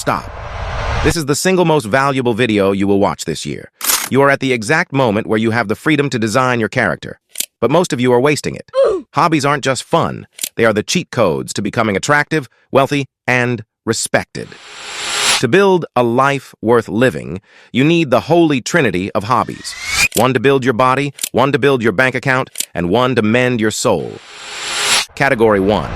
stop. This is the single most valuable video you will watch this year. You are at the exact moment where you have the freedom to design your character. But most of you are wasting it. Hobbies aren't just fun. They are the cheat codes to becoming attractive, wealthy, and respected. To build a life worth living, you need the holy trinity of hobbies. One to build your body, one to build your bank account, and one to mend your soul. Category 1.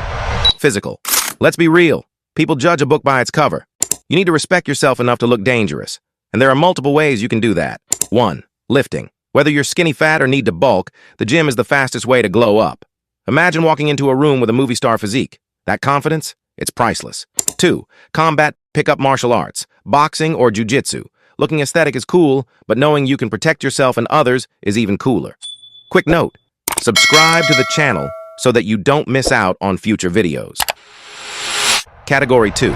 Physical. Let's be real. People judge a book by its cover. You need to respect yourself enough to look dangerous. And there are multiple ways you can do that. 1. Lifting. Whether you're skinny fat or need to bulk, the gym is the fastest way to glow up. Imagine walking into a room with a movie star physique. That confidence? It's priceless. 2. Combat, pickup martial arts, boxing or jiu-jitsu. Looking aesthetic is cool, but knowing you can protect yourself and others is even cooler. Quick note, subscribe to the channel so that you don't miss out on future videos. Category 2.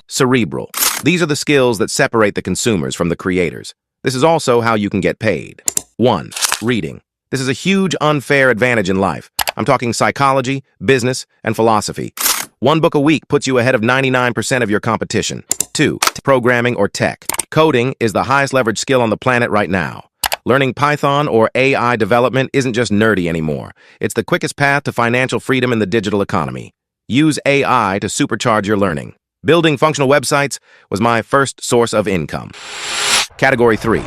Cerebral. These are the skills that separate the consumers from the creators. This is also how you can get paid. 1. Reading. This is a huge unfair advantage in life. I'm talking psychology, business, and philosophy. One book a week puts you ahead of 99% of your competition. 2. Programming or tech. Coding is the highest leverage skill on the planet right now. Learning Python or AI development isn't just nerdy anymore. It's the quickest path to financial freedom in the digital economy. Use AI to supercharge your learning. Building functional websites was my first source of income. Category 3.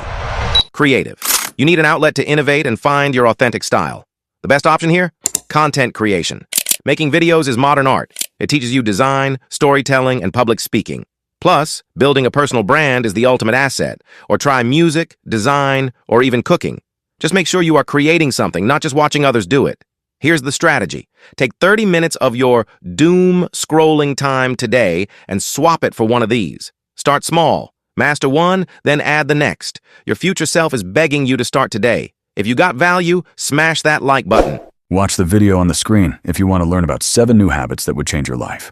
Creative. You need an outlet to innovate and find your authentic style. The best option here? Content creation. Making videos is modern art. It teaches you design, storytelling, and public speaking. Plus, building a personal brand is the ultimate asset. Or try music, design, or even cooking. Just make sure you are creating something, not just watching others do it. Here's the strategy. Take 30 minutes of your doom scrolling time today and swap it for one of these. Start small. Master one, then add the next. Your future self is begging you to start today. If you got value, smash that like button. Watch the video on the screen if you want to learn about 7 new habits that would change your life.